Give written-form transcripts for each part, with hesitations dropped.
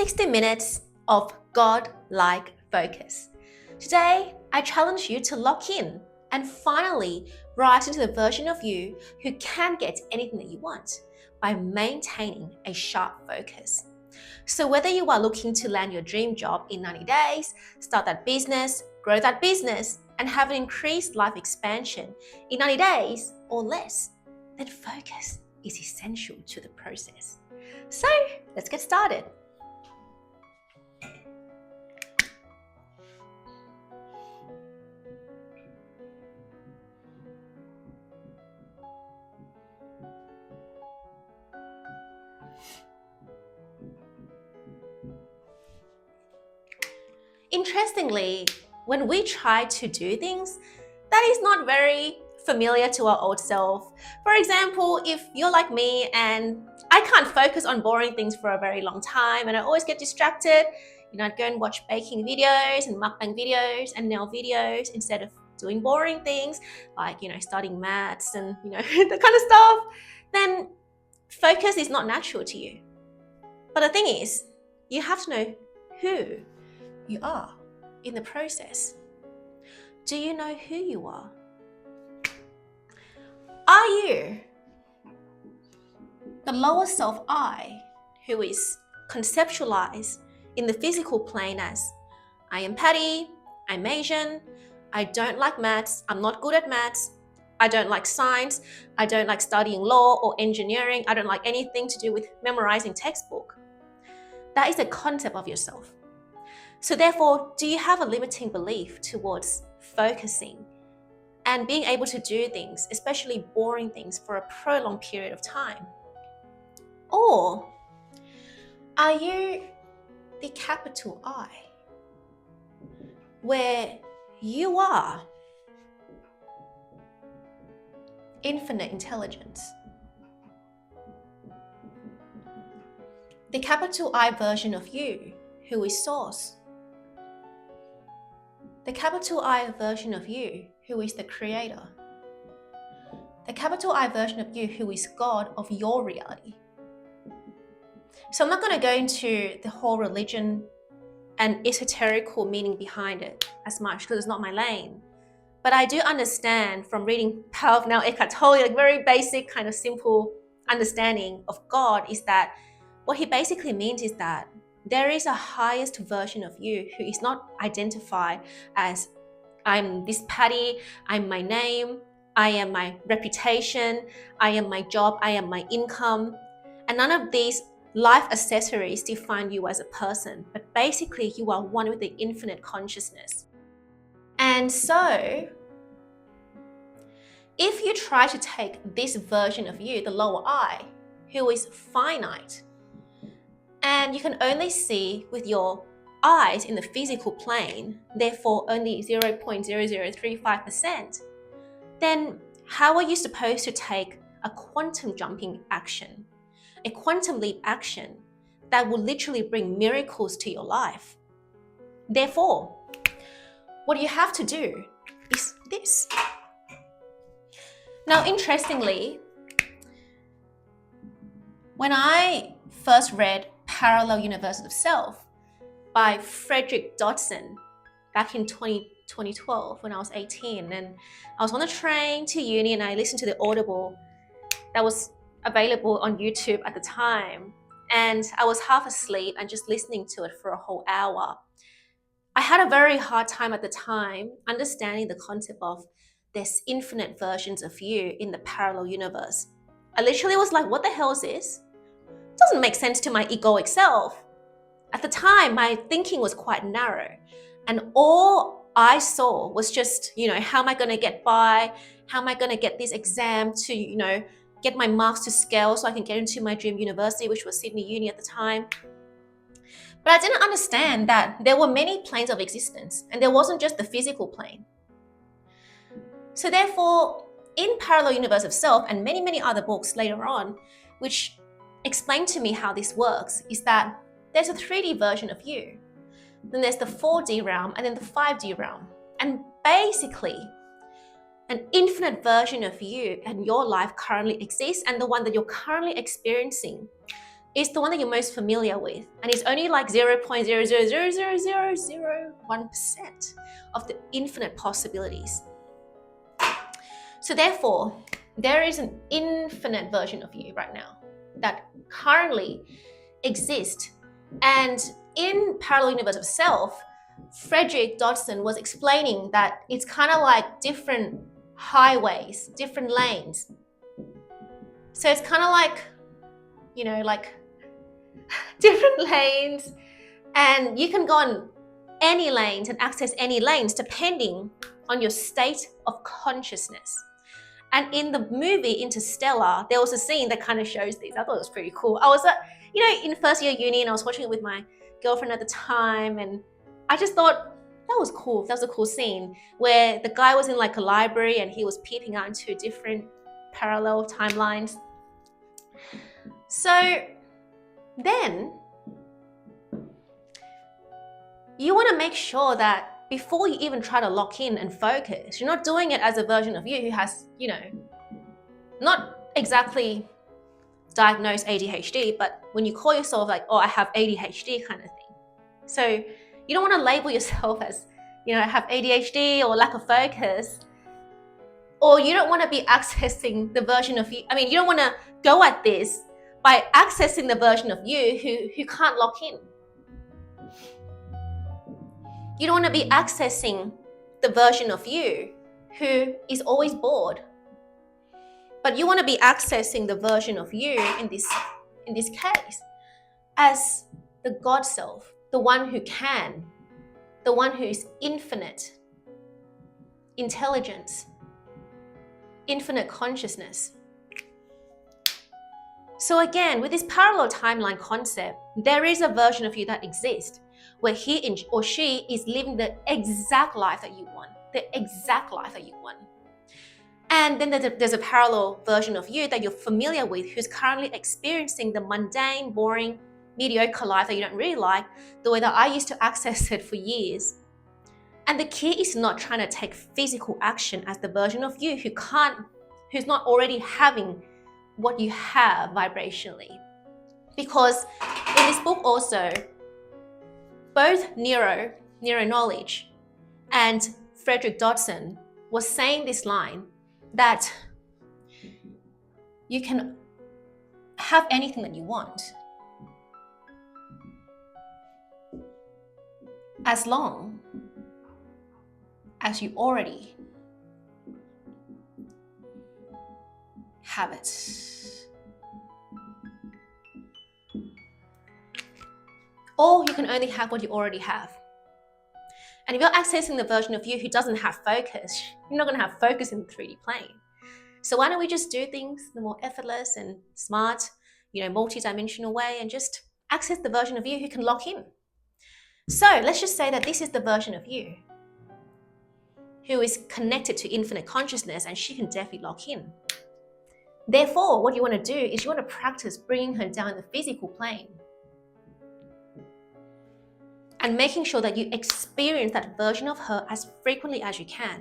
60 minutes of God-like focus. Today, I challenge you to lock in and finally rise into the version of you who can get anything that you want by maintaining a sharp focus. So whether you are looking to land your dream job in 90 days, start that business, grow that business, and have an increased life expansion in 90 days or less, then focus is essential to the process. So let's get started. Interestingly, when we try to do things, that is not very familiar to our old self. For example, if you're like me and I can't focus on boring things for a very long time and I always get distracted, I'd go and watch baking videos and mukbang videos and nail videos instead of doing boring things like, studying maths and, that kind of stuff, then focus is not natural to you. But the thing is, you have to know who you are in the process. Do you know who you are? Are you the lower self I who is conceptualized in the physical plane as I am Patty, I'm Asian, I don't like maths, I'm not good at maths, I don't like science, I don't like studying law or engineering, I don't like anything to do with memorizing textbook. That is the concept of yourself. So therefore, do you have a limiting belief towards focusing and being able to do things, especially boring things, for a prolonged period of time? Or are you the capital I, where you are infinite intelligence? The capital I version of you, who is source. The capital I version of you, who is the creator. The capital I version of you, who is God of your reality. So I'm not going to go into the whole religion and esoterical meaning behind it as much because it's not my lane. But I do understand from reading Power of Now, Eckhart Tolle, like very basic kind of simple understanding of God is that what he basically means is that there is a highest version of you who is not identified as I'm this Patty, I'm my name, I am my reputation, I am my job, I am my income. And none of these life accessories define you as a person, but basically you are one with the infinite consciousness. And so, if you try to take this version of you, the lower I, who is finite, and you can only see with your eyes in the physical plane, therefore only 0.0035%, then how are you supposed to take a quantum jumping action, a quantum leap action that will literally bring miracles to your life? Therefore, what you have to do is this. Now, interestingly, when I first read Parallel Universes of Self by Frederick Dodson back in 2012 when I was 18, and I was on the train to uni and I listened to the Audible that was available on YouTube at the time, and I was half asleep and just listening to it for a whole hour. I had a very hard time at the time understanding the concept of there's infinite versions of you in the parallel universe. I literally was like, what the hell is this? It doesn't make sense to my egoic self. At the time, my thinking was quite narrow, and all I saw was just, how am I going to get by? How am I going to get this exam to, get my marks to scale so I can get into my dream university, which was Sydney Uni at the time. But I didn't understand that there were many planes of existence, and there wasn't just the physical plane. So therefore, in Parallel Universe of Self and many, many other books later on, which explain to me how this works, is that there's a 3D version of you. Then there's the 4D realm and then the 5D realm. And basically, an infinite version of you and your life currently exists, and the one that you're currently experiencing is the one that you're most familiar with, and it's only like 0.0000001% of the infinite possibilities. So therefore, there is an infinite version of you right now that currently exists. And in Parallel Universe of Self, Frederick Dodson was explaining that it's kind of like different highways, different lanes. So it's kind of like, like different lanes, and you can go on any lanes and access any lanes depending on your state of consciousness. And in the movie Interstellar, there was a scene that kind of shows this. I thought it was pretty cool. I was, in first year uni, and I was watching it with my girlfriend at the time, and I just thought that was cool. That was a cool scene where the guy was in like a library and he was peeping out into different parallel timelines. So then you want to make sure that before you even try to lock in and focus, you're not doing it as a version of you who has, not exactly diagnosed ADHD, but when you call yourself like, oh, I have ADHD kind of thing. So you don't want to label yourself as, have ADHD or lack of focus, or you don't want to be accessing the version of you. You don't want to go at this by accessing the version of you who can't lock in. You don't want to be accessing the version of you who is always bored. But you want to be accessing the version of you in this case as the God self, the one who can, the one who is infinite intelligence, infinite consciousness. So again, with this parallel timeline concept, there is a version of you that exists where he or she is living the exact life that you want, the exact life that you want. And then there's a parallel version of you that you're familiar with who's currently experiencing the mundane, boring, mediocre life that you don't really like, the way that I used to access it for years. And the key is not trying to take physical action as the version of you who's not already having what you have vibrationally. Because in this book also, both neuro knowledge and Frederick Dodson was saying this line that you can have anything that you want as long as you already have it. Or you can only have what you already have. And if you're accessing the version of you who doesn't have focus, you're not going to have focus in the 3D plane. So why don't we just do things the more effortless and smart, multi-dimensional way, and just access the version of you who can lock in. So let's just say that this is the version of you who is connected to infinite consciousness, and she can definitely lock in. Therefore, what you want to do is you want to practice bringing her down the physical plane and making sure that you experience that version of her as frequently as you can,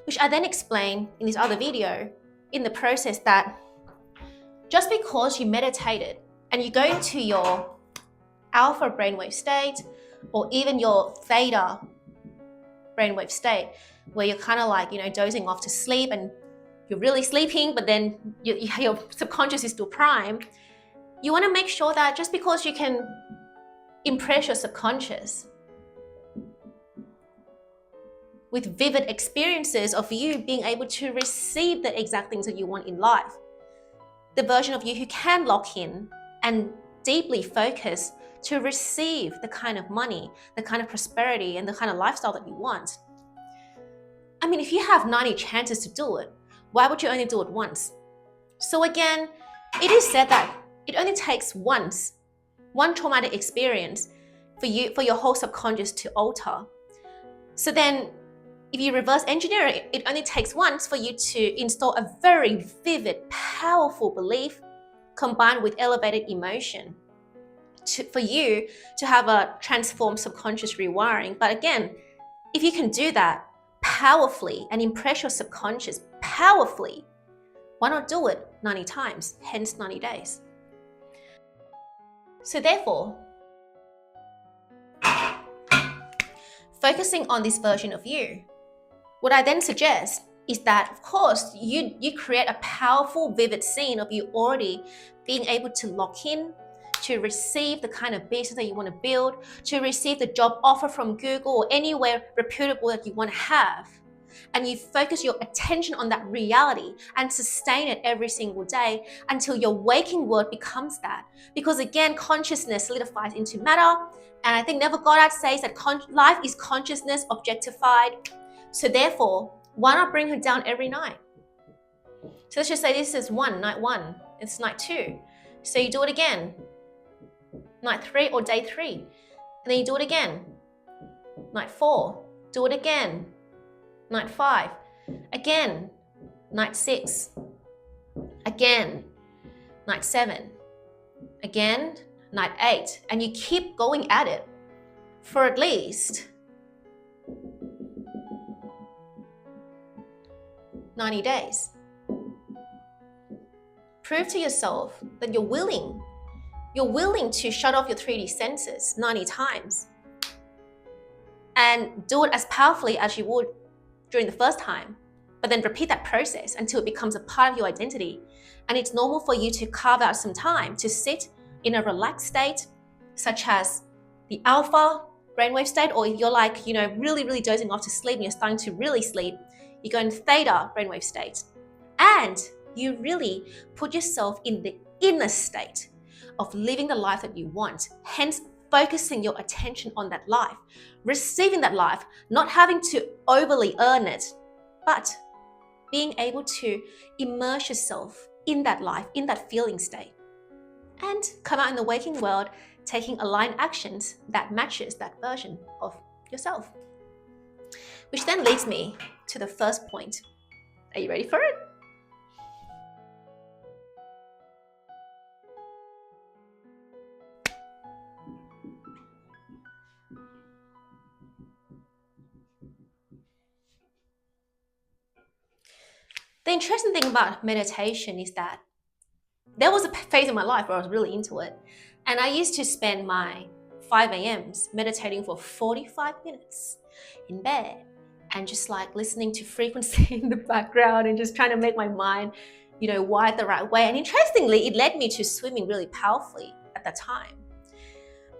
which I then explain in this other video in the process that just because you meditated and you go into your alpha brainwave state or even your theta brainwave state, where you're kind of like, dozing off to sleep and you're really sleeping, but then your subconscious is still prime, you want to make sure that just because you can impress your subconscious with vivid experiences of you being able to receive the exact things that you want in life, the version of you who can lock in and deeply focus to receive the kind of money, the kind of prosperity, and the kind of lifestyle that you want. If you have 90 chances to do it, why would you only do it once? So again, it is said that it only takes one traumatic experience for your whole subconscious to alter. So then if you reverse engineer it, it only takes once for you to install a very vivid, powerful belief combined with elevated emotion for you to have a transformed subconscious rewiring. But again, if you can do that powerfully and impress your subconscious powerfully, why not do it 90 times, hence 90 days? So therefore, focusing on this version of you, what I then suggest is that, of course, you create a powerful, vivid scene of you already being able to lock in, to receive the kind of business that you want to build, to receive the job offer from Google or anywhere reputable that you want to have. And you focus your attention on that reality and sustain it every single day until your waking world becomes that. Because again, consciousness solidifies into matter. And I think Neville Goddard says that life is consciousness objectified. So therefore, why not bring her down every night? So let's just say this is night one, it's night two. So you do it again, night three or day three. And then you do it again, night four, do it again, night five, again, night six, again, night seven, again, night eight. And you keep going at it for at least 90 days. Prove to yourself that you're willing to shut off your 3D senses 90 times and do it as powerfully as you would during the first time, but then repeat that process until it becomes a part of your identity. And it's normal for you to carve out some time to sit in a relaxed state, such as the alpha brainwave state, or if you're like, really, really dozing off to sleep and you're starting to really sleep, you go in theta brainwave state. And you really put yourself in the inner state of living the life that you want, hence focusing your attention on that life, receiving that life, not having to overly earn it, but being able to immerse yourself in that life, in that feeling state, and come out in the waking world taking aligned actions that matches that version of yourself. Which then leads me to the first point. Are you ready for it? The interesting thing about meditation is that there was a phase in my life where I was really into it. And I used to spend my 5 a.m.s meditating for 45 minutes in bed and just like listening to frequency in the background and just trying to make my mind, wired the right way. And interestingly, it led me to swimming really powerfully at that time.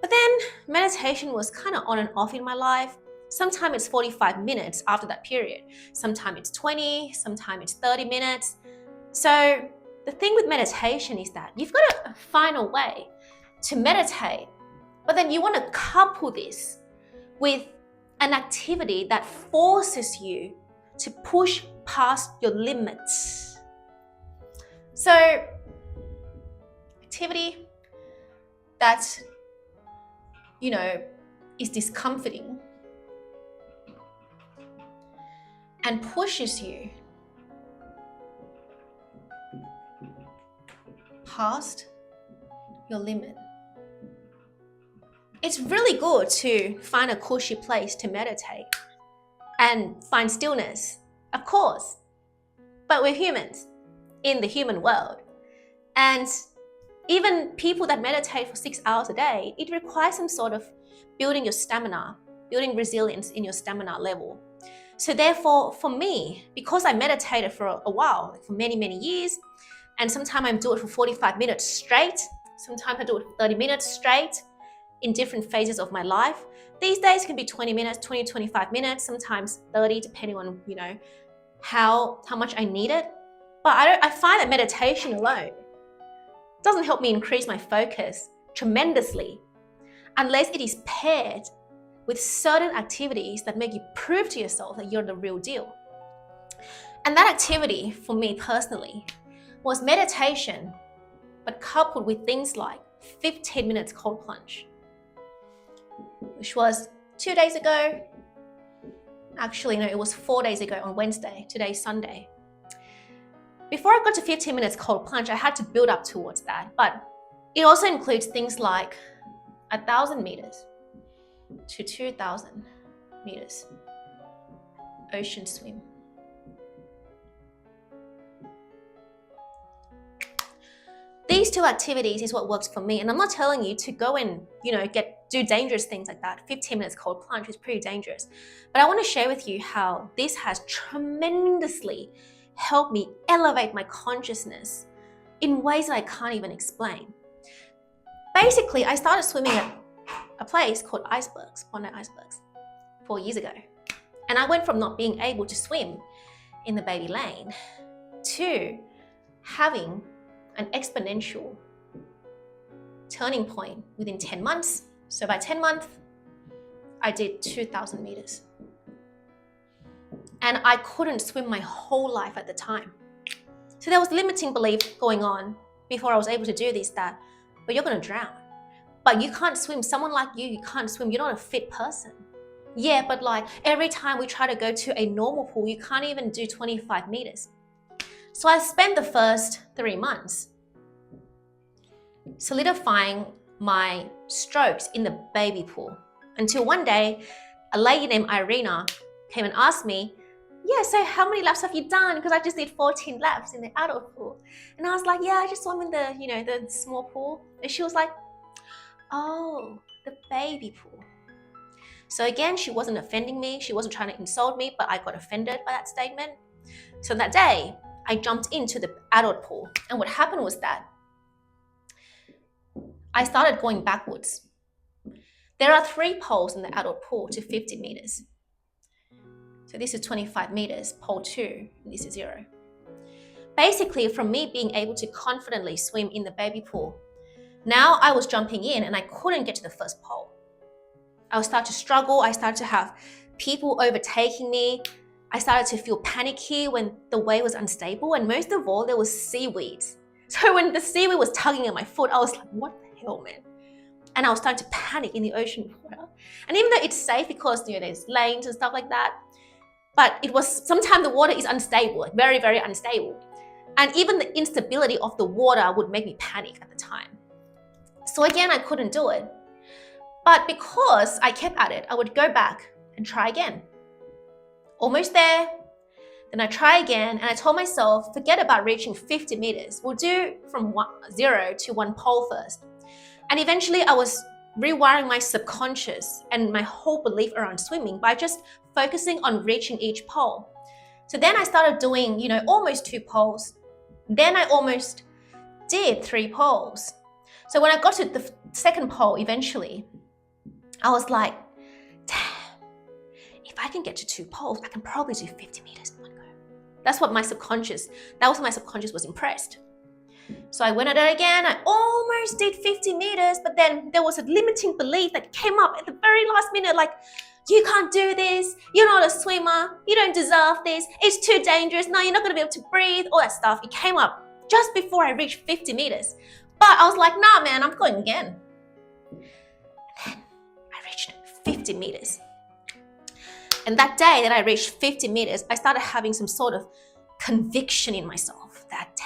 But then meditation was kind of on and off in my life. Sometimes it's 45 minutes after that period. Sometimes it's 20, sometimes it's 30 minutes. So the thing with meditation is that you've got to find a way to meditate, but then you want to couple this with an activity that forces you to push past your limits. So, activity that, is discomforting and pushes you past your limit. It's really good to find a cushy place to meditate and find stillness, of course, but we're humans in the human world. And even people that meditate for 6 hours a day, it requires some sort of building your stamina, building resilience in your stamina level. So therefore, for me, because I meditated for a while, like for many, many years, and sometimes I do it for 45 minutes straight, sometimes I do it for 30 minutes straight in different phases of my life. These days can be 20 minutes, 20, 25 minutes, sometimes 30, depending on, how much I need it. But I find that meditation alone doesn't help me increase my focus tremendously unless it is paired with certain activities that make you prove to yourself that you're the real deal. And that activity, for me personally, was meditation, but coupled with things like 15 minutes cold plunge, which was 2 days ago. Actually, no, it was 4 days ago on Wednesday. Today's Sunday. Before I got to 15 minutes cold plunge, I had to build up towards that. But it also includes things like 1,000 meters to 2,000 meters ocean swim. These these two activities is what works for me. And I'm not telling you to go and, do dangerous things like that. 15 minutes cold plunge is pretty dangerous. But I want to share with you how this has tremendously helped me elevate my consciousness in ways that I can't even explain. Basically, I started swimming at a place called Icebergs, Bondi Icebergs, 4 years ago. And I went from not being able to swim in the baby lane to having an exponential turning point within 10 months. So by 10 months, I did 2,000 meters. And I couldn't swim my whole life at the time. So there was limiting belief going on before I was able to do this, that, but you're gonna drown. But you can't swim. Someone like you can't swim. You're not a fit person. Yeah, but like every time we try to go to a normal pool, you can't even do 25 meters. So I spent the first 3 months solidifying my strokes in the baby pool until one day a lady named Irina came and asked me, yeah, so how many laps have you done? Because I just did 14 laps in the adult pool. And I was like, yeah, I just swam in the, the small pool. And she was like, oh, the baby pool. So again, she wasn't offending me. She wasn't trying to insult me, but I got offended by that statement. So that day, I jumped into the adult pool. And what happened was that I started going backwards. There are 3 poles in the adult pool to 50 meters. So this is 25 meters, pole 2, and this is 0. Basically, from me being able to confidently swim in the baby pool, now I was jumping in and I couldn't get to the first pole. I would start to struggle. I started to have people overtaking me. I started to feel panicky when the wave was unstable. And most of all, there was seaweeds. So when the seaweed was tugging at my foot, I was like, what the hell, man? And I was starting to panic in the ocean water. And even though it's safe because there's lanes and stuff like that, but sometimes the water is unstable, like very, very unstable. And even the instability of the water would make me panic at the time. So again, I couldn't do it. But because I kept at it, I would go back and try again. Almost there, then I try again, and I told myself, forget about reaching 50 meters. We'll do from 0 to 1 pole first. And eventually I was rewiring my subconscious and my whole belief around swimming by just focusing on reaching each pole. So then I started doing, almost 2 poles. Then I almost did 3 poles. So when I got to the second pole eventually, I was like, damn, if I can get to 2 poles, I can probably do 50 meters in one go. That was my subconscious was impressed. So I went at it again. I almost did 50 meters, but then there was a limiting belief that came up at the very last minute, like, you can't do this. You're not a swimmer. You don't deserve this. It's too dangerous. No, you're not going to be able to breathe. All that stuff. It came up just before I reached 50 meters. But I was like, nah, man, I'm going again. And then I reached 50 meters. And that day that I reached 50 meters, I started having some sort of conviction in myself that,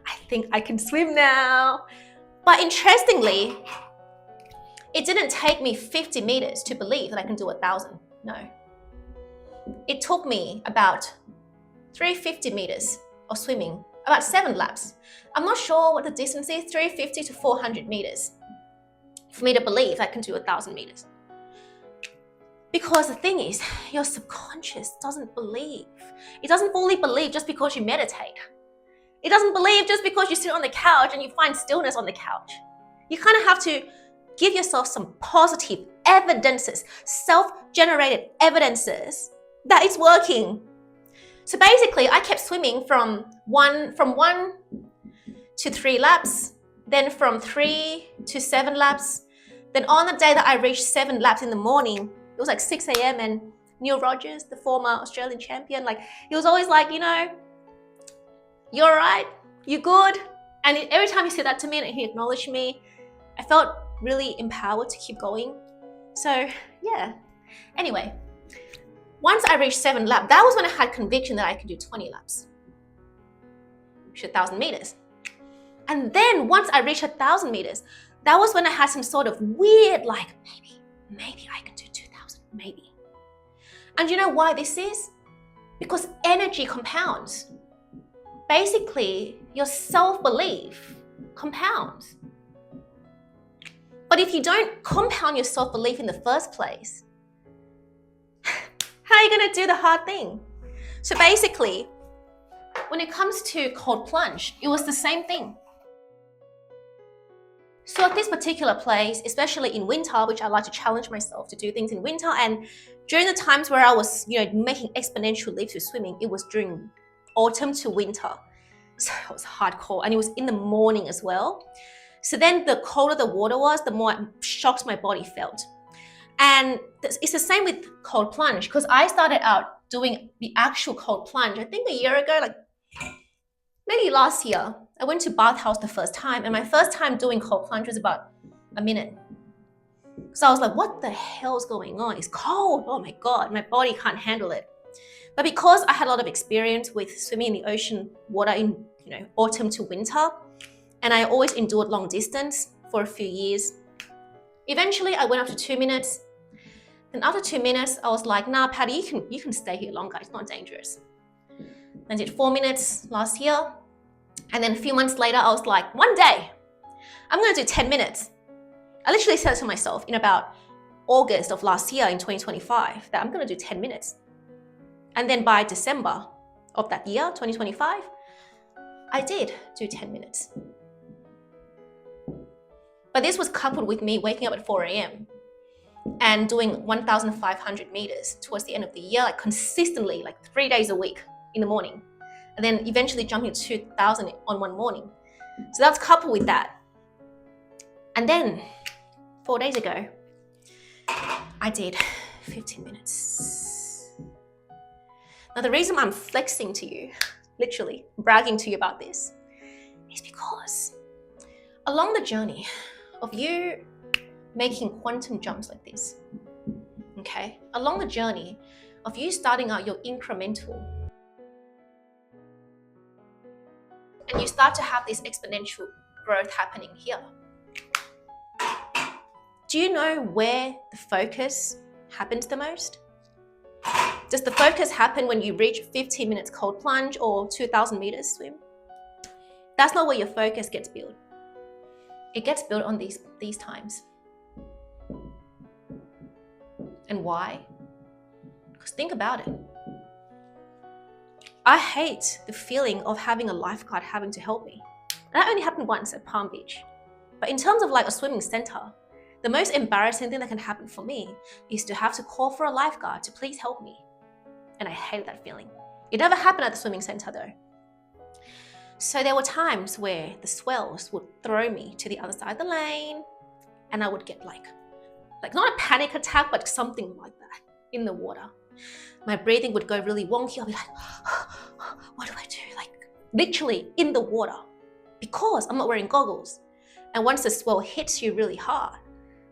I think I can swim now. But interestingly, it didn't take me 50 meters to believe that I can do 1,000. No. It took me about 350 meters of swimming, about 7 laps. I'm not sure what the distance is, 350 to 400 meters, for me to believe I can do 1,000 meters. Because the thing is, your subconscious doesn't believe. It doesn't fully believe just because you meditate. It doesn't believe just because you sit on the couch and you find stillness on the couch. You kind of have to give yourself some positive evidences, self-generated evidences that it's working. So basically, I kept swimming from one to 3 laps, then from 3 to 7 laps. Then on the day that I reached 7 laps in the morning, it was like 6 a.m. and Neil Rogers, the former Australian champion, he was always like, you're all right, you're good. And every time he said that to me and he acknowledged me, I felt really empowered to keep going. So yeah, anyway, once I reached 7 laps, that was when I had conviction that I could do 20 laps, which is 1,000 meters. And then once I reached 1,000 meters, that was when I had some sort of weird, maybe I can do 2,000, maybe. And you know why this is? Because energy compounds. Basically, your self-belief compounds. But if you don't compound your self-belief in the first place, how are you going to do the hard thing? So basically, when it comes to cold plunge, it was the same thing. So at this particular place, especially in winter, which I like to challenge myself to do things in winter, and during the times where I was, making exponential leaps with swimming, it was during autumn to winter. So it was hardcore, and it was in the morning as well. So then the colder the water was, the more shocked my body felt. And it's the same with cold plunge, because I started out doing the actual cold plunge, I think a year ago, like maybe last year. I went to bathhouse the first time, and my first time doing cold plunge was about a minute. So I was like, what the hell is going on? It's cold. Oh my God, my body can't handle it. But because I had a lot of experience with swimming in the ocean water in autumn to winter, and I always endured long distance for a few years, eventually I went up to 2 minutes. Then after 2 minutes, I was like, nah, Patty, you can stay here longer. It's not dangerous. I did 4 minutes last year. And then a few months later, I was like, one day, I'm going to do 10 minutes. I literally said to myself in about August of last year in 2025 that I'm going to do 10 minutes. And then by December of that year, 2025, I did do 10 minutes. But this was coupled with me waking up at 4 a.m. and doing 1,500 meters towards the end of the year, like consistently, like 3 days a week in the morning. And then eventually jumping to 2,000 on one morning. So that's coupled with that. And then 4 days ago, I did 15 minutes. Now the reason I'm flexing to you, literally bragging to you about this, is because along the journey of you making quantum jumps like this, okay, along the journey of you starting out your incremental, and you start to have this exponential growth happening here. Do you know where the focus happens the most? Does the focus happen when you reach 15 minutes cold plunge or 2,000 meters swim? That's not where your focus gets built. It gets built on these times. And why? Because think about it. I hate the feeling of having a lifeguard having to help me. And that only happened once at Palm Beach. But in terms of like a swimming center, the most embarrassing thing that can happen for me is to have to call for a lifeguard to please help me. And I hated that feeling. It never happened at the swimming center though. So there were times where the swells would throw me to the other side of the lane, and I would get like not a panic attack, but something like that in the water. My breathing would go really wonky. I'll be like, what do I do? Like literally in the water, because I'm not wearing goggles. And once the swell hits you really hard,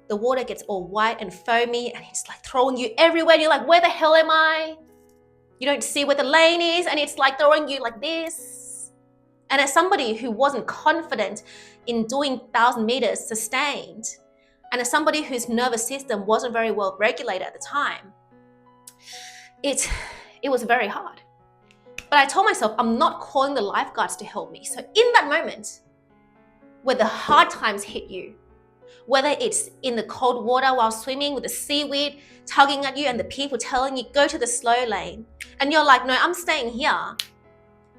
the water gets all white and foamy, and it's like throwing you everywhere. You're like, where the hell am I? You don't see where the lane is, and it's like throwing you like this. And as somebody who wasn't confident in doing 1,000 meters sustained, and as somebody whose nervous system wasn't very well regulated at the time, it was very hard. But I told myself, I'm not calling the lifeguards to help me. So in that moment, where the hard times hit you, whether it's in the cold water while swimming with the seaweed tugging at you and the people telling you, go to the slow lane, and you're like, no, I'm staying here.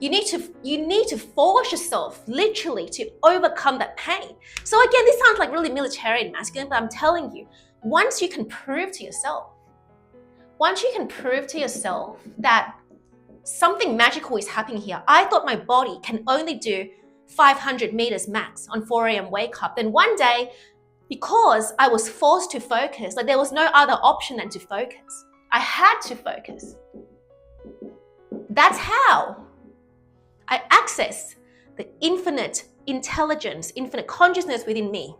You need to force yourself literally to overcome that pain. So again, this sounds like really military and masculine, but I'm telling you, once you can prove to yourself that something magical is happening here. I thought my body can only do 500 meters max on 4 a.m. wake up. Then one day, because I was forced to focus, like there was no other option than to focus. I had to focus. That's how I access the infinite intelligence, infinite consciousness within me,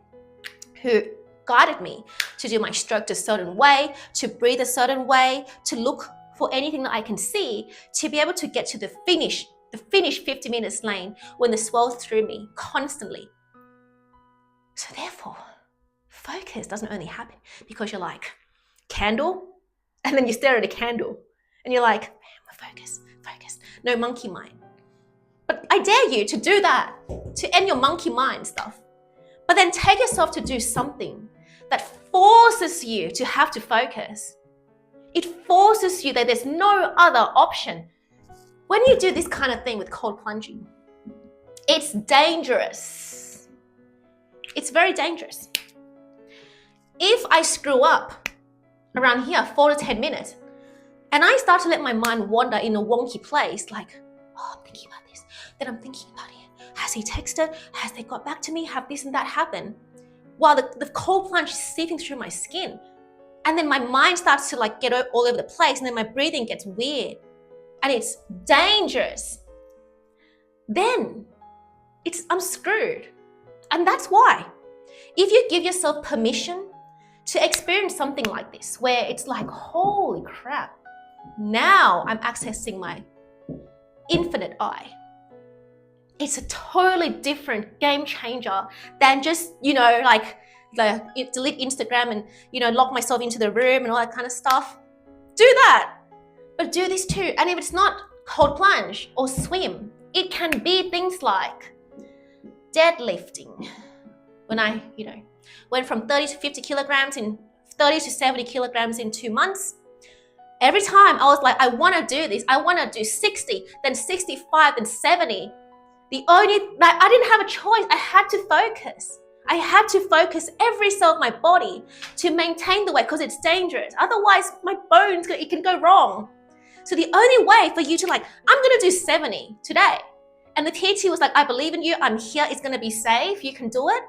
who guided me to do my stroke a certain way, to breathe a certain way, to look for anything that I can see, to be able to get to the finish 50 minutes lane when the swells through me constantly. So therefore, focus doesn't only happen because you're like, candle, and then you stare at a candle and you're like, man, focus. No monkey mind. But I dare you to do that, to end your monkey mind stuff. But then take yourself to do something that forces you to have to focus. It forces you that there's no other option. When you do this kind of thing with cold plunging, it's dangerous. It's very dangerous. If I screw up around here 4 to 10 minutes, and I start to let my mind wander in a wonky place, like, oh, I'm thinking about this, then I'm thinking about it. Has he texted? Has they got back to me? Have this and that happened? While the cold plunge is seeping through my skin. And then my mind starts to like get all over the place, and then my breathing gets weird. And it's dangerous. Then I'm screwed. And that's why. If you give yourself permission to experience something like this, where it's like, holy crap, now I'm accessing my infinite eye. It's a totally different game changer than just, like delete Instagram and, lock myself into the room and all that kind of stuff. Do that, but do this too. And if it's not cold plunge or swim, it can be things like deadlifting. When I, went from 30 to 50 kilograms in 30 to 70 kilograms in 2 months, every time I was like, I want to do this. I want to do 60, then 65, then 70. I didn't have a choice. I had to focus. I had to focus every cell of my body to maintain the weight because it's dangerous. Otherwise, my bones, it can go wrong. So the only way for you to I'm going to do 70 today. And the PT was like, I believe in you. I'm here. It's going to be safe. You can do it.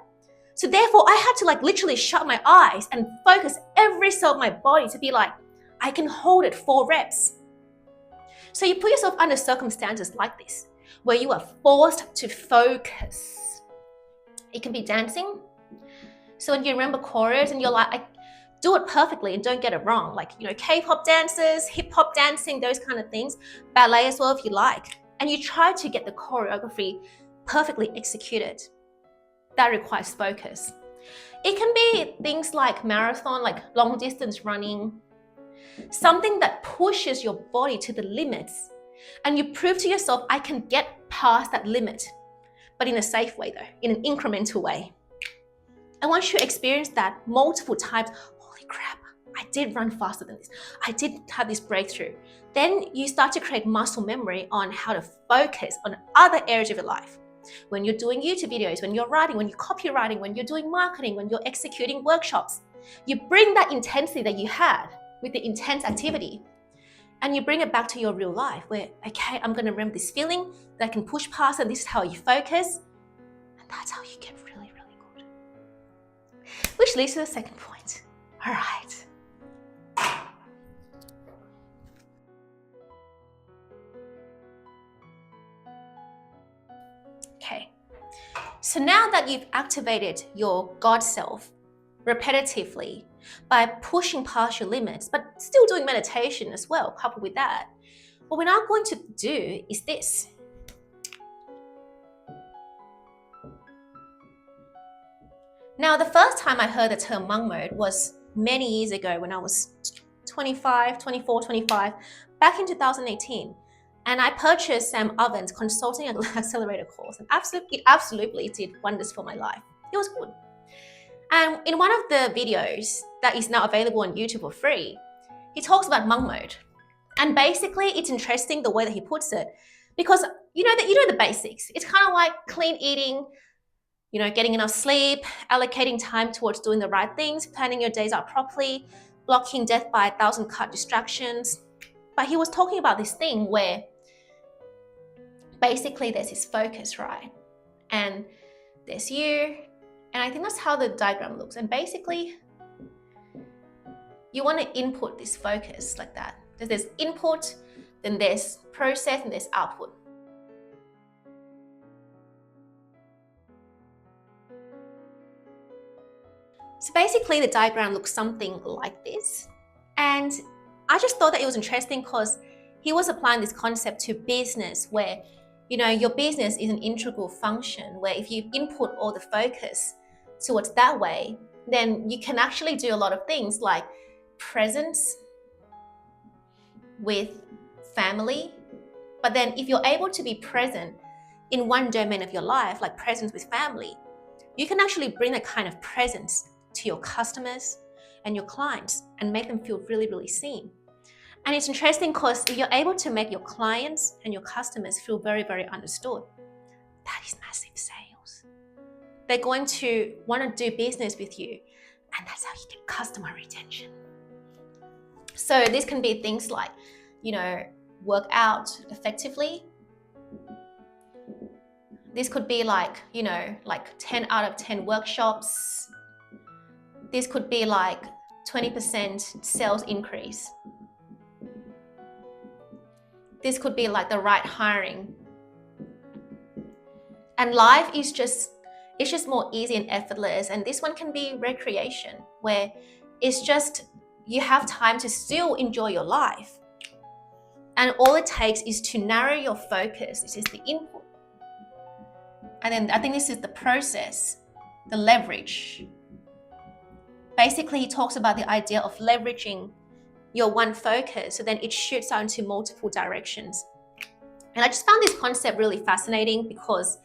So therefore, I had to literally shut my eyes and focus every cell of my body to be like, I can hold it 4 reps. So you put yourself under circumstances like this, where you are forced to focus. It can be dancing. So when you remember choreos and you're like, I do it perfectly and don't get it wrong. K-pop dancers, hip-hop dancing, those kind of things. Ballet as well if you like. And you try to get the choreography perfectly executed. That requires focus. It can be things like marathon, like long distance running, something that pushes your body to the limits. And you prove to yourself, I can get past that limit, but in a safe way though, in an incremental way. And once you experience that multiple times, holy crap, I did run faster than this. I did have this breakthrough. Then you start to create muscle memory on how to focus on other areas of your life. When you're doing YouTube videos, when you're writing, when you're copywriting, when you're doing marketing, when you're executing workshops, you bring that intensity that you had with the intense activity and you bring it back to your real life where, okay, I'm going to remember this feeling that I can push past and this is how you focus. And that's how you get really, really good. Which leads to the second point. All right. Okay, so now that you've activated your God self repetitively by pushing past your limits, but still doing meditation as well, coupled with that, what we're now going to do is this. Now, the first time I heard the term monk mode was many years ago when I was 24, 25, back in 2018. And I purchased Sam Oven's Consulting Accelerator course. And it absolutely did wonders for my life. It was good. And in one of the videos that is now available on YouTube for free, he talks about monk mode. And basically, it's interesting the way that he puts it, because you know the basics. It's kind of like clean eating, getting enough sleep, allocating time towards doing the right things, planning your days out properly, blocking death by 1,000 cut distractions. But he was talking about this thing where basically there's this focus, right? And there's you. And I think that's how the diagram looks. And basically, you want to input this focus like that. There's input, then there's process, and there's output. So basically, the diagram looks something like this. And I just thought that it was interesting because he was applying this concept to business where, your business is an integral function where if you input all the focus towards that way, then you can actually do a lot of things like presence with family. But then if you're able to be present in one domain of your life, like presence with family, you can actually bring that kind of presence to your customers and your clients and make them feel really, really seen. And it's interesting because if you're able to make your clients and your customers feel very, very understood, that is massive sales. They're going to want to do business with you, and that's how you get customer retention. So this can be things like, work out effectively. This could be like 10 out of 10 workshops. This could be like 20% sales increase. This could be like the right hiring. And life is just more easy and effortless. And this one can be recreation, where it's just, you have time to still enjoy your life. And all it takes is to narrow your focus. This is the input. And then I think this is the process, the leverage. Basically, he talks about the idea of leveraging your one focus, so then it shoots out into multiple directions. And I just found this concept really fascinating because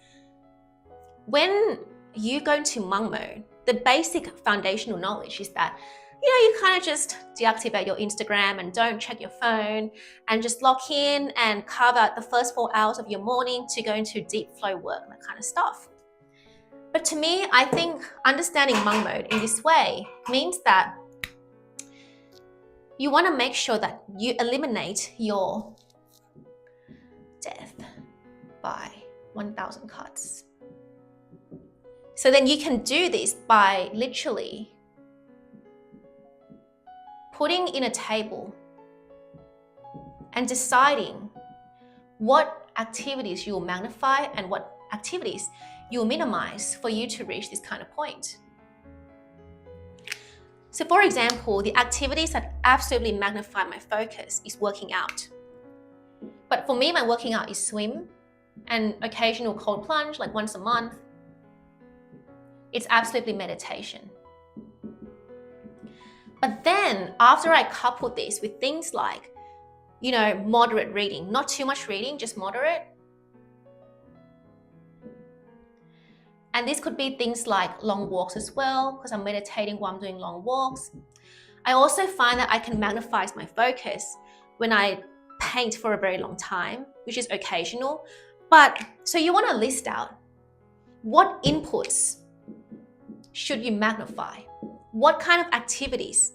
when you go into monk mode, the basic foundational knowledge is that you kind of just deactivate your Instagram and don't check your phone and just lock in and carve out the first 4 hours of your morning to go into deep flow work, that kind of stuff. But to me, I think understanding monk mode in this way means that you want to make sure that you eliminate your death by 1,000 cuts. So then you can do this by literally putting in a table and deciding what activities you will magnify and what activities you will minimize for you to reach this kind of point. So for example, the activities that absolutely magnify my focus is working out. But for me, my working out is swim and occasional cold plunge, like once a month. It's absolutely meditation. But then after I couple this with things like, moderate reading, not too much reading, just moderate. And this could be things like long walks as well, because I'm meditating while I'm doing long walks. I also find that I can magnify my focus when I paint for a very long time, which is occasional. But so you want to list out what inputs should you magnify? What kind of activities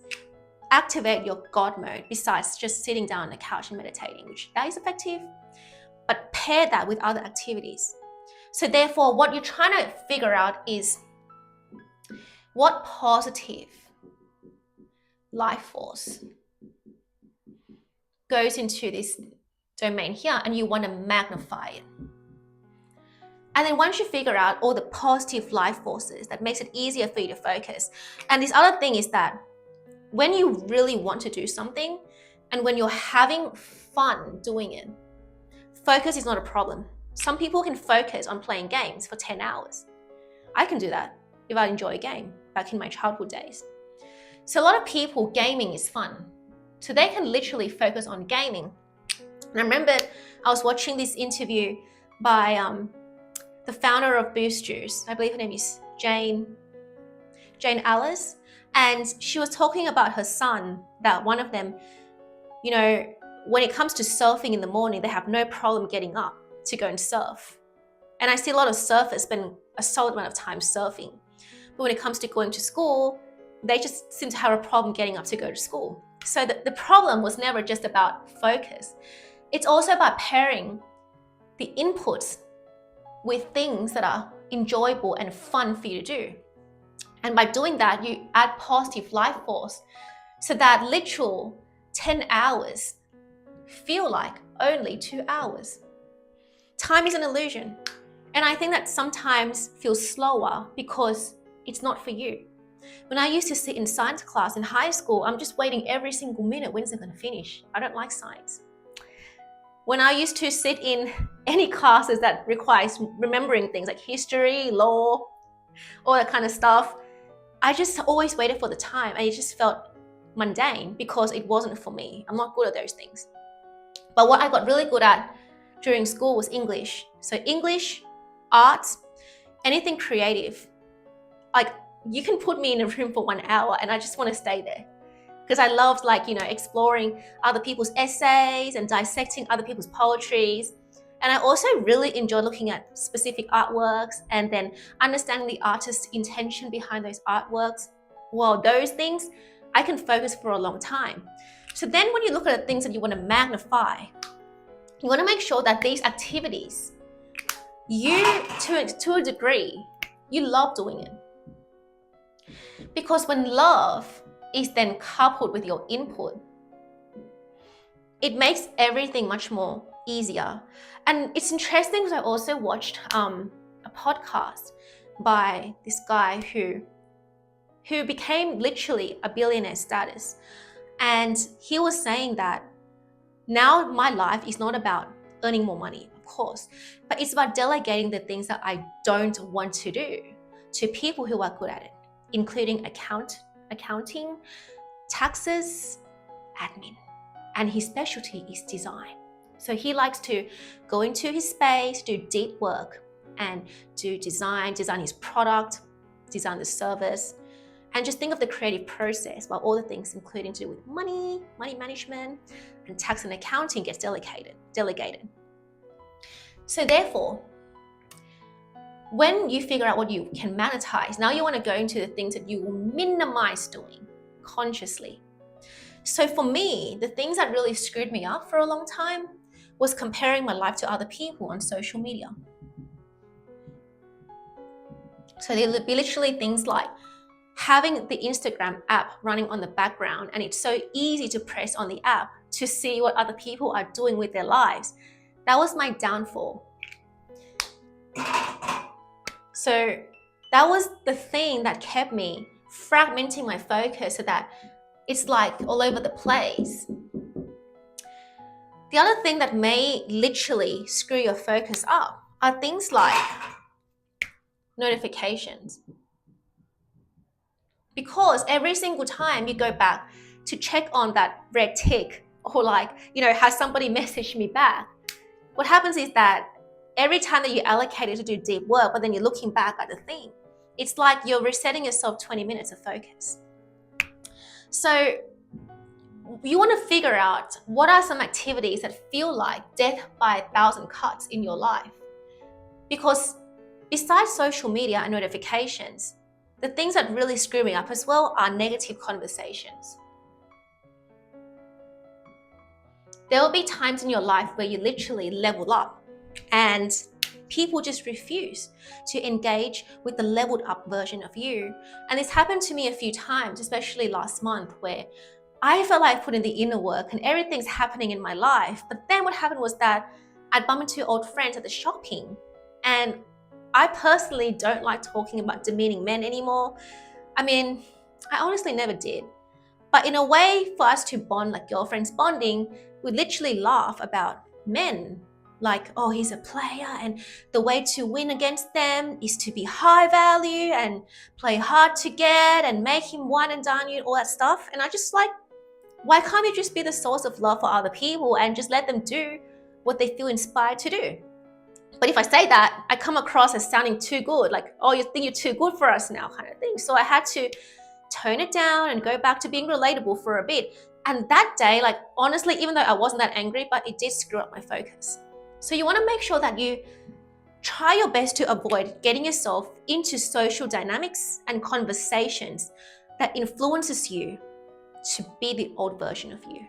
activate your God mode besides just sitting down on the couch and meditating, which that is effective, but pair that with other activities. So therefore, what you're trying to figure out is what positive life force goes into this domain here, and you want to magnify it. And then once you figure out all the positive life forces, that makes it easier for you to focus. And this other thing is that when you really want to do something and when you're having fun doing it, focus is not a problem. Some people can focus on playing games for 10 hours. I can do that if I enjoy a game back in my childhood days. So a lot of people, gaming is fun. So they can literally focus on gaming. And I remember I was watching this interview by the founder of Boost Juice. I believe her name is Jane Alice. And she was talking about her son, that one of them, when it comes to surfing in the morning, they have no problem getting up to go and surf. And I see a lot of surfers spend a solid amount of time surfing. But when it comes to going to school, they just seem to have a problem getting up to go to school. So the problem was never just about focus. It's also about pairing the inputs with things that are enjoyable and fun for you to do. And by doing that, you add positive life force so that literal 10 hours feel like only 2 hours. Time is an illusion. And I think that sometimes feels slower because it's not for you. When I used to sit in science class in high school, I'm just waiting every single minute, when is it going to finish? I don't like science. When I used to sit in any classes that requires remembering things like history, law, all that kind of stuff, I just always waited for the time, and it just felt mundane because it wasn't for me. I'm not good at those things. But what I got really good at during school was English. So English, art, anything creative. Like, you can put me in a room for 1 hour and I just want to stay there. Because I loved, like, you know, exploring other people's essays and dissecting other people's poetries. And I also really enjoy looking at specific artworks and then understanding the artist's intention behind those artworks. Well, those things I can focus for a long time. So then when you look at the things that you want to magnify, you want to make sure that these activities, you, to a degree, you love doing it. Because when love is then coupled with your input, it makes everything much more easier. And it's interesting because I also watched a podcast by this guy who became literally a billionaire status. And he was saying that now my life is not about earning more money, of course, but it's about delegating the things that I don't want to do to people who are good at it, including accounting, taxes, admin. And his specialty is design. So he likes to go into his space, do deep work, and do design his product, design the service, and just think of the creative process while all the things including to do with money management, and tax and accounting gets delegated. So therefore, when you figure out what you can monetize, now you want to go into the things that you will minimize doing consciously. So for me, the things that really screwed me up for a long time was comparing my life to other people on social media. So there'll be literally things like having the Instagram app running on the background, and it's so easy to press on the app to see what other people are doing with their lives. That was my downfall. So that was the thing that kept me fragmenting my focus so that it's like all over the place. The other thing that may literally screw your focus up are things like notifications. Because every single time you go back to check on that red tick or, like, you know, has somebody messaged me back, what happens is that every time that you allocate it to do deep work, but then you're looking back at the thing, it's like you're resetting yourself 20 minutes of focus. So you want to figure out what are some activities that feel like death by 1,000 cuts in your life. Because besides social media and notifications, the things that really screw me up as well are negative conversations. There will be times in your life where you literally level up and people just refuse to engage with the leveled up version of you. And this happened to me a few times, especially last month, where I felt like I put in the inner work and everything's happening in my life. But then what happened was that I'd bumped into old friends at the shopping, and I personally don't like talking about demeaning men anymore. I mean, I honestly never did. But in a way, for us to bond like girlfriends bonding, we literally laugh about men. Like, oh, he's a player and the way to win against them is to be high value and play hard to get and make him one and done you, all that stuff. And I just like, why can't you just be the source of love for other people and just let them do what they feel inspired to do? But if I say that, I come across as sounding too good, like, oh, you think you're too good for us now kind of thing. So I had to tone it down and go back to being relatable for a bit. And that day, like, honestly, even though I wasn't that angry, but it did screw up my focus. So you want to make sure that you try your best to avoid getting yourself into social dynamics and conversations that influences you to be the old version of you.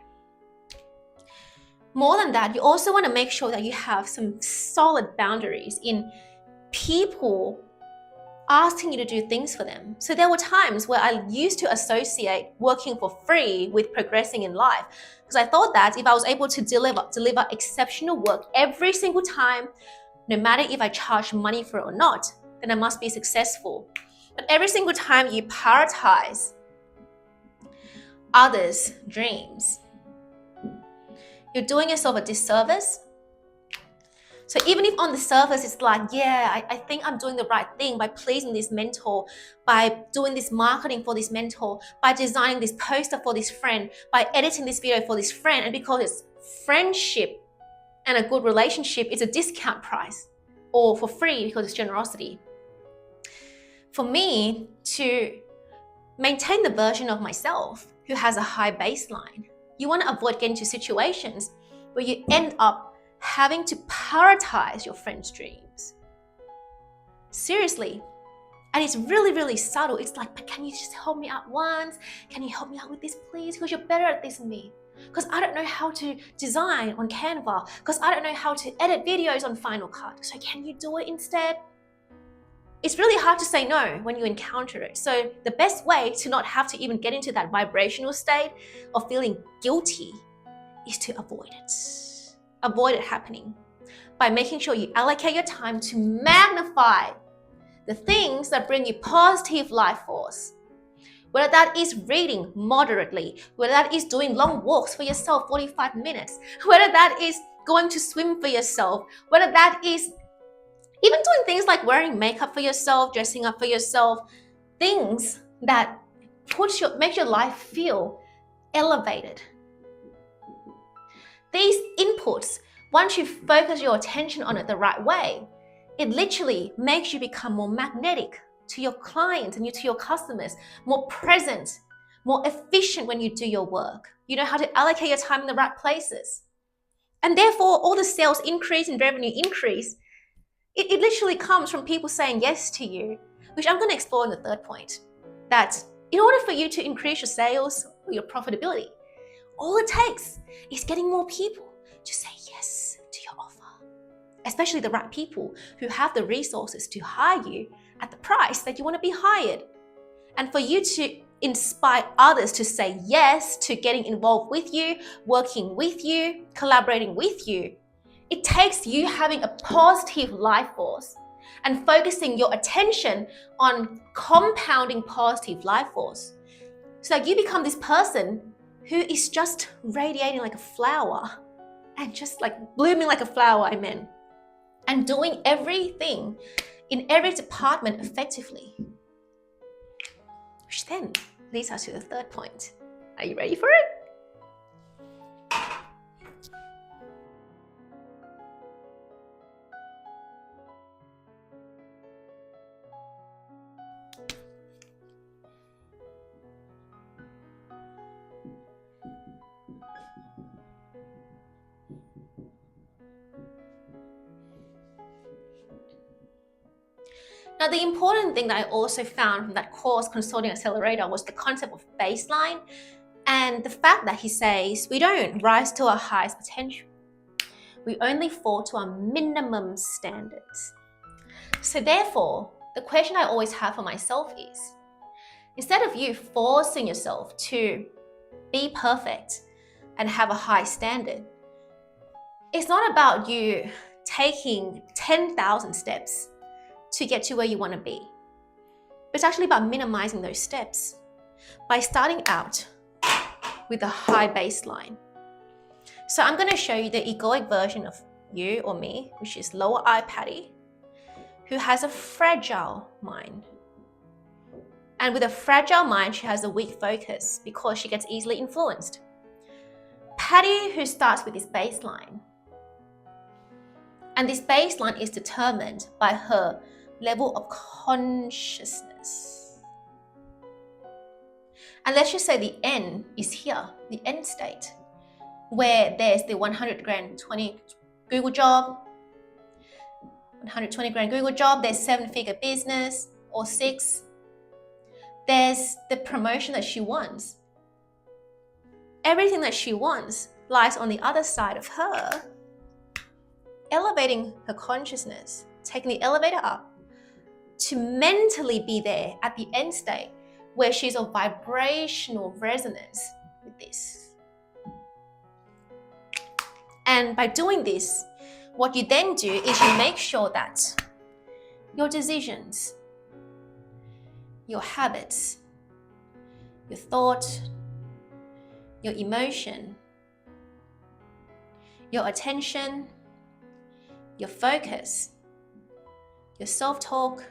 More than that, you also want to make sure that you have some solid boundaries in people asking you to do things for them. So there were times where I used to associate working for free with progressing in life, because I thought that if I was able to deliver exceptional work every single time, no matter if I charge money for it or not, then I must be successful. But every single time you prioritize others' dreams, you're doing yourself a disservice. So even if on the surface it's like, yeah, I think I'm doing the right thing by pleasing this mentor, by doing this marketing for this mentor, by designing this poster for this friend, by editing this video for this friend, and because it's friendship And a good relationship is a discount price or for free because it's generosity. For me to maintain the version of myself who has a high baseline, you want to avoid getting into situations where you end up having to prioritize your friend's dreams. Seriously. And it's really, really subtle. It's like, but can you just help me out once? Can you help me out with this, please? Because you're better at this than me. Because I don't know how to design on Canva. Because I don't know how to edit videos on Final Cut. So can you do it instead? It's really hard to say no when you encounter it. So the best way to not have to even get into that vibrational state of feeling guilty is to avoid it. Avoid it happening by making sure you allocate your time to magnify the things that bring you positive life force. Whether that is reading moderately, whether that is doing long walks for yourself, 45 minutes, whether that is going to swim for yourself, whether that is even doing things like wearing makeup for yourself, dressing up for yourself, things that make your life feel elevated. These inputs, once you focus your attention on it the right way, it literally makes you become more magnetic to your clients and to your customers, more present, more efficient when you do your work. You know how to allocate your time in the right places. And therefore, all the sales increase and revenue increase, it literally comes from people saying yes to you, which I'm going to explore in the third point. That in order for you to increase your sales or your profitability, all it takes is getting more people to say yes to your offer. Especially the right people who have the resources to hire you at the price that you want to be hired. And for you to inspire others to say yes to getting involved with you, working with you, collaborating with you, it takes you having a positive life force and focusing your attention on compounding positive life force. So that you become this person who is just radiating like a flower and just like blooming like a flower, and doing everything in every department effectively. Which then leads us to the third point. Are you ready for it? Now, the important thing that I also found from that course, Consulting Accelerator, was the concept of baseline and the fact that he says we don't rise to our highest potential. We only fall to our minimum standards. So therefore, the question I always have for myself is, instead of you forcing yourself to be perfect and have a high standard, it's not about you taking 10,000 steps to get to where you want to be. It's actually about minimizing those steps by starting out with a high baseline. So I'm going to show you the egoic version of you or me, which is lower I Patty, who has a fragile mind. And with a fragile mind, she has a weak focus because she gets easily influenced. Patty, who starts with this baseline. And this baseline is determined by her level of consciousness. And let's just say the end is here, the end state, where there's the 100 grand 20 Google job, 120 grand Google job, there's 7-figure business or 6. There's the promotion that she wants. Everything that she wants lies on the other side of her, elevating her consciousness, taking the elevator up to mentally be there at the end state where she's of vibrational resonance with this. And by doing this, what you then do is you make sure that your decisions, your habits, your thought, your emotion, your attention, your focus, your self-talk,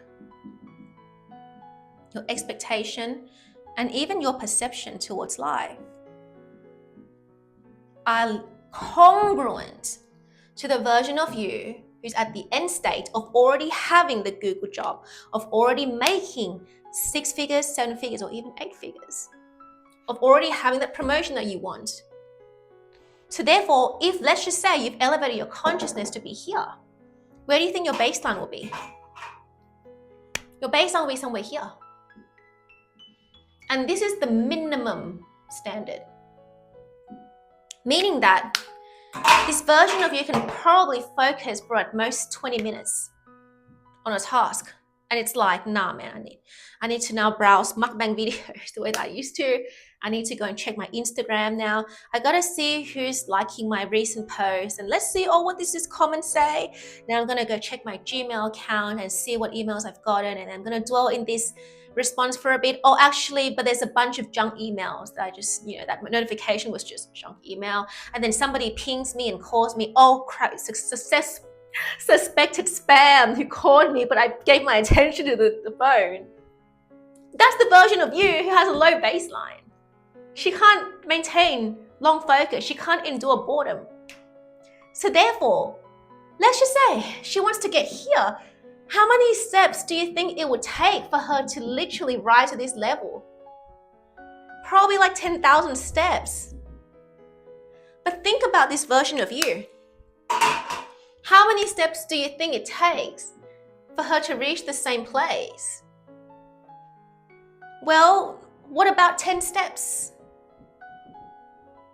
your expectation, and even your perception towards life are congruent to the version of you who's at the end state of already having the Google job, of already making 6 figures, 7 figures, or even 8 figures, of already having that promotion that you want. So therefore, if let's just say you've elevated your consciousness to be here, where do you think your baseline will be? Your baseline will be somewhere here. And this is the minimum standard. Meaning that this version of you can probably focus for at most 20 minutes on a task. And it's like, nah, man, I need to now browse mukbang videos the way that I used to. I need to go and check my Instagram now. I gotta see who's liking my recent posts, and let's see, what does this comment say? Now I'm gonna go check my Gmail account and see what emails I've gotten, and I'm gonna dwell in this response for a bit. Oh, actually, but there's a bunch of junk emails that I just, that notification was just junk email. And then somebody pings me and calls me, oh crap, it's a suspected spam who called me, but I gave my attention to the phone. That's the version of you who has a low baseline. She can't maintain long focus. She can't endure boredom. So therefore, let's just say she wants to get here. How many steps do you think it would take for her to literally rise to this level? Probably like 10,000 steps. But think about this version of you. How many steps do you think it takes for her to reach the same place? Well, what about 10 steps?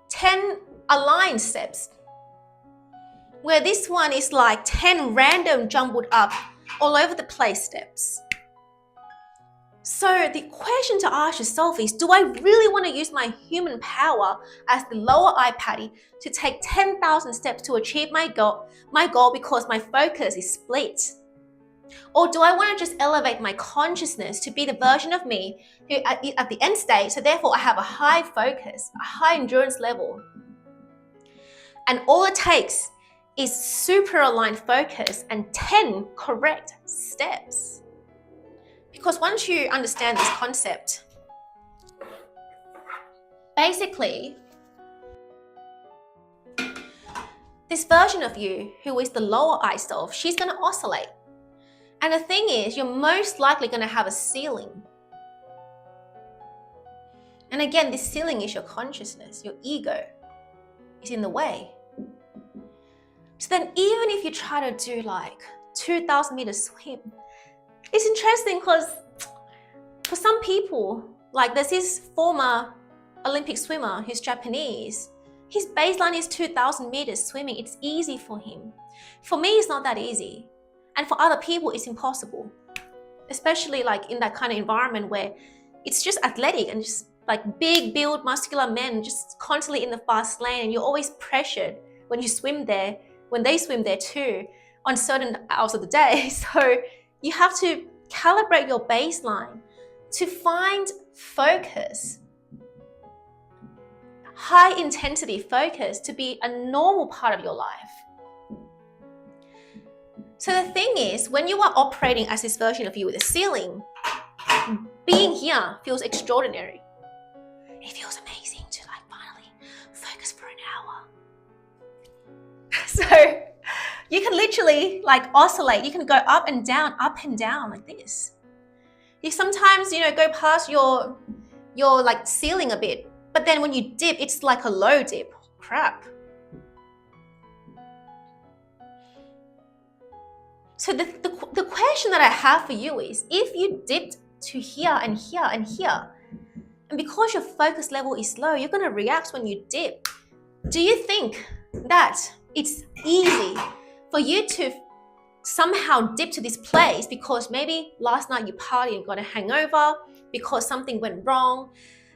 10 aligned steps. Where this one is like 10 random jumbled up all over the place steps. So the question to ask yourself is, do I really want to use my human power as the lower eye patty to take 10,000 steps to achieve my goal because my focus is split? Or do I want to just elevate my consciousness to be the version of me who at the end state, so therefore I have a high focus, a high endurance level. And all it takes is super aligned focus and 10 correct steps. Because once you understand this concept, basically, this version of you who is the lower eye self, she's going to oscillate. And the thing is, you're most likely going to have a ceiling. And again, this ceiling is your consciousness, your ego is in the way. So then even if you try to do like 2,000 meter swim, it's interesting because for some people, like there's this former Olympic swimmer who's Japanese, his baseline is 2,000 meters swimming. It's easy for him. For me, it's not that easy. And for other people, it's impossible. Especially like in that kind of environment where it's just athletic and just like big build muscular men just constantly in the fast lane, and you're always pressured when you swim there, when they swim there too, on certain hours of the day. So you have to calibrate your baseline to find focus, high intensity focus, to be a normal part of your life. So the thing is, when you are operating as this version of you with a ceiling, being here feels extraordinary. It feels amazing to like finally focus for an hour. So you can literally like oscillate. You can go up and down like this. You sometimes, go past your like ceiling a bit, but then when you dip, it's like a low dip. Crap. So the question that I have for you is, if you dipped to here and here and here, and because your focus level is low, you're going to react when you dip. Do you think that it's easy for you to somehow dip to this place because maybe last night you partied and got a hangover, because something went wrong,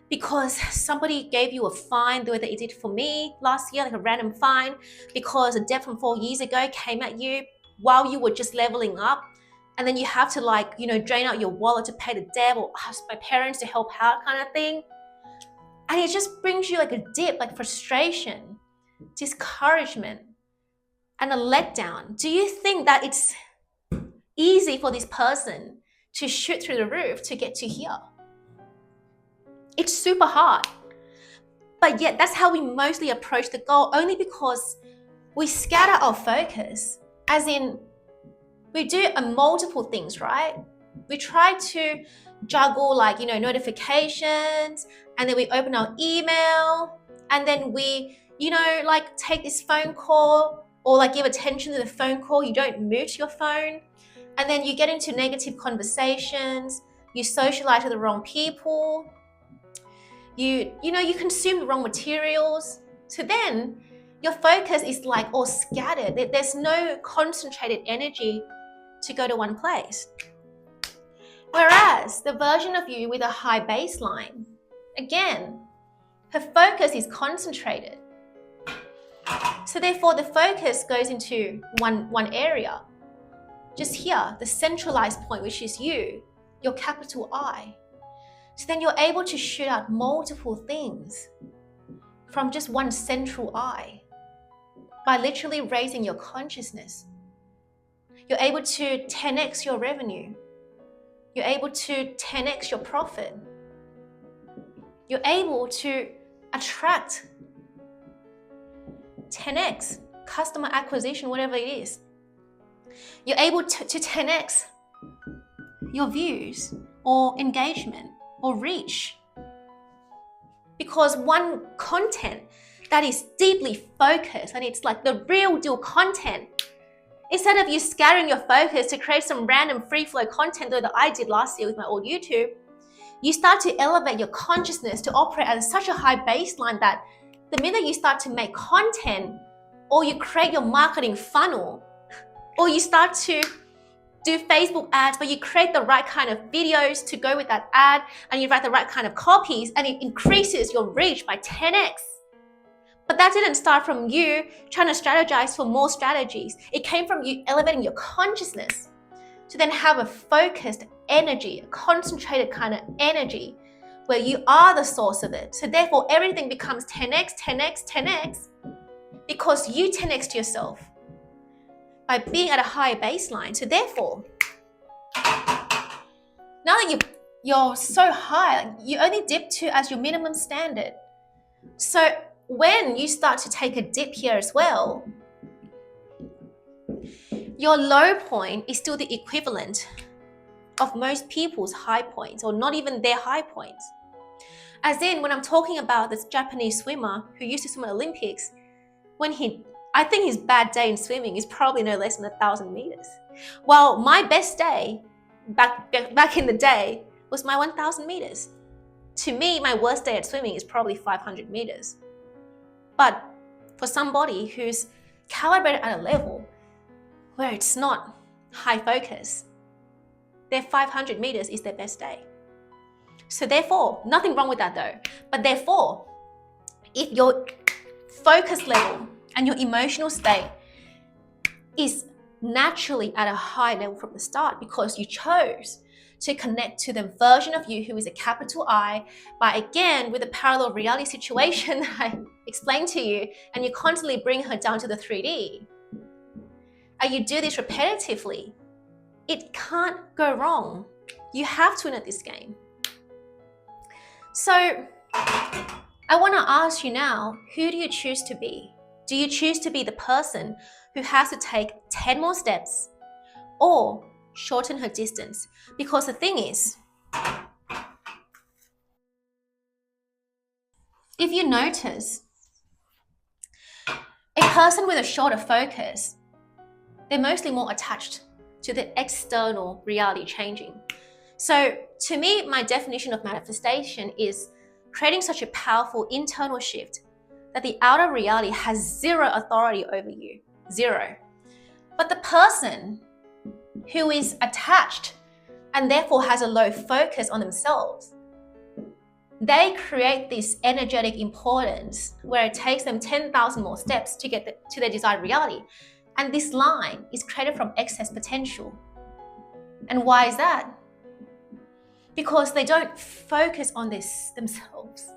because somebody gave you a fine the way that it did for me last year, like a random fine, because a debt from 4 years ago came at you while you were just leveling up, and then you have to drain out your wallet to pay the debt or ask my parents to help out kind of thing. And it just brings you like a dip, like frustration, discouragement, and a letdown. Do you think that it's easy for this person to shoot through the roof to get to here? It's super hard. But yet that's how we mostly approach the goal, only because we scatter our focus, as in we do multiple things, right? We try to juggle notifications, and then we open our email, and then we, take this phone call, or give attention to the phone call. You don't mute your phone, and then you get into negative conversations, you socialize with the wrong people, you consume the wrong materials. So then your focus is all scattered. There's no concentrated energy to go to one place. Whereas the version of you with a high baseline, again, her focus is concentrated. So therefore the focus goes into one area. Just here, the centralized point, which is you, your capital I. So then you're able to shoot out multiple things from just one central I by literally raising your consciousness. You're able to 10x your revenue. You're able to 10x your profit. You're able to attract 10x customer acquisition, whatever it is. You're able to 10x your views or engagement or reach. Because one content that is deeply focused, and it's the real deal content, instead of you scattering your focus to create some random free flow content that I did last year with my old YouTube, you start to elevate your consciousness to operate at such a high baseline that the minute you start to make content, or you create your marketing funnel, or you start to do Facebook ads, but you create the right kind of videos to go with that ad, and you write the right kind of copies, and it increases your reach by 10x. But that didn't start from you trying to strategize for more strategies. It came from you elevating your consciousness to then have a focused energy, a concentrated kind of energy where you are the source of it. So therefore everything becomes 10x, 10x, 10x, because you 10x to yourself by being at a higher baseline. So therefore, now that you're so high, you only dip to as your minimum standard. So when you start to take a dip here as well, your low point is still the equivalent of most people's high points, or not even their high points. As in, when I'm talking about this Japanese swimmer who used to swim at Olympics, I think his bad day in swimming is probably no less than 1,000 meters. While my best day back in the day was my 1,000 meters. To me, my worst day at swimming is probably 500 meters. But for somebody who's calibrated at a level where it's not high focus, their 500 meters is their best day. So therefore, nothing wrong with that though. But therefore, if your focus level and your emotional state is naturally at a high level from the start because you chose to connect to the version of you who is a capital I by, again, with a parallel reality situation that I explained to you, and you constantly bring her down to the 3D, and you do this repetitively, it can't go wrong. You have to win at this game. So I want to ask you now, who do you choose to be? Do you choose to be the person who has to take 10 more steps, or shorten her distance? Because the thing is, if you notice, a person with a shorter focus, they're mostly more attached to the external reality changing. So to me, my definition of manifestation is creating such a powerful internal shift that the outer reality has zero authority over you, zero. But the person who is attached and therefore has a low focus on themselves, they create this energetic importance where it takes them 10,000 more steps to get to their desired reality. And this line is created from excess potential. And why is that? Because they don't focus on this themselves.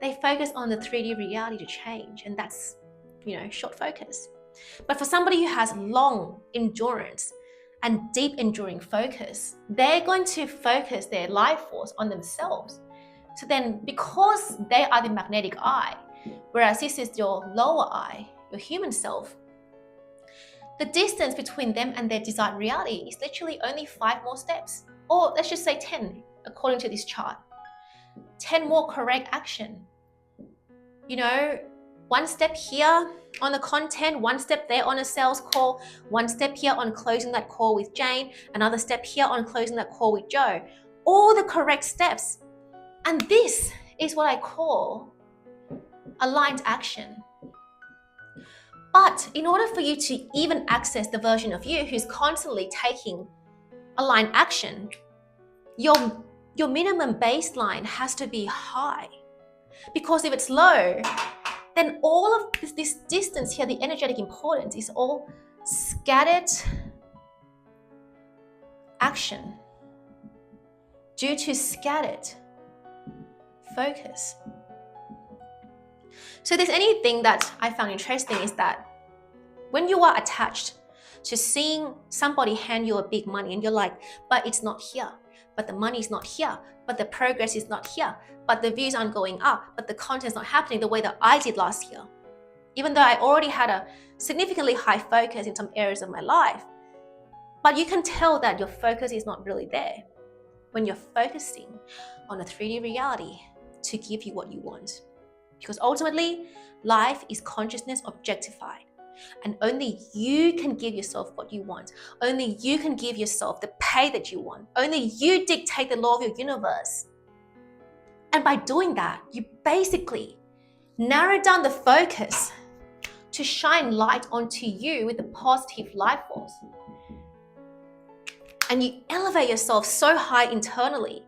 They focus on the 3D reality to change, and that's, short focus. But for somebody who has long endurance and deep enduring focus, they're going to focus their life force on themselves. So then, because they are the magnetic eye, whereas this is your lower eye, your human self, the distance between them and their desired reality is literally only 5 more steps. Or let's just say 10, according to this chart. 10 more correct action. You know, 1 step here on the content, 1 step there on a sales call, 1 step here on closing that call with Jane, another step here on closing that call with Joe. All the correct steps. And this is what I call aligned action. But in order for you to even access the version of you who's constantly taking aligned action, your minimum baseline has to be high. Because if it's low, then all of this distance here, the energetic importance, is all scattered action due to scattered focus. So if there's anything that I found interesting is that when you are attached to seeing somebody hand you a big money and you're like, but it's not here, but the money is not here, but the progress is not here, but the views aren't going up, but the content's not happening the way that I did last year. Even though I already had a significantly high focus in some areas of my life, but you can tell that your focus is not really there when you're focusing on a 3D reality to give you what you want. Because ultimately, life is consciousness objectified. And only you can give yourself what you want. Only you can give yourself the pay that you want. Only you dictate the law of your universe. And by doing that, you basically narrow down the focus to shine light onto you with the positive light force. And you elevate yourself so high internally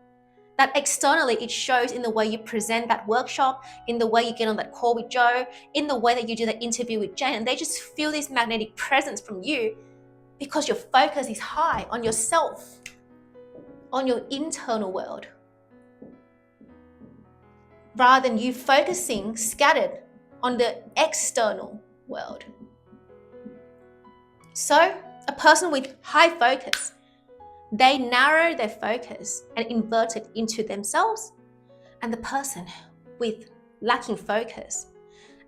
that externally it shows in the way you present that workshop, in the way you get on that call with Joe, in the way that you do that interview with Jane, and they just feel this magnetic presence from you because your focus is high on yourself, on your internal world, rather than you focusing scattered on the external world. So a person with high focus, they narrow their focus and invert it into themselves. And the person with lacking focus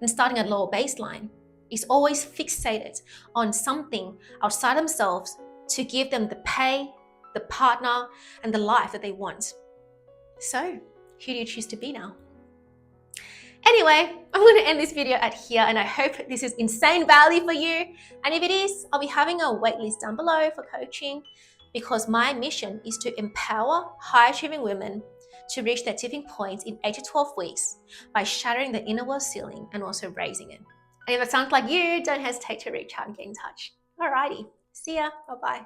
and starting at lower baseline is always fixated on something outside themselves to give them the pay, the partner, and the life that they want. So, who do you choose to be now? Anyway, I'm going to end this video at here, and I hope this is insane value for you. And if it is, I'll be having a waitlist down below for coaching, because my mission is to empower high-achieving women to reach their tipping point in 8 to 12 weeks by shattering the inner world ceiling and also raising it. And if it sounds like you, don't hesitate to reach out and get in touch. Alrighty, see ya, bye-bye.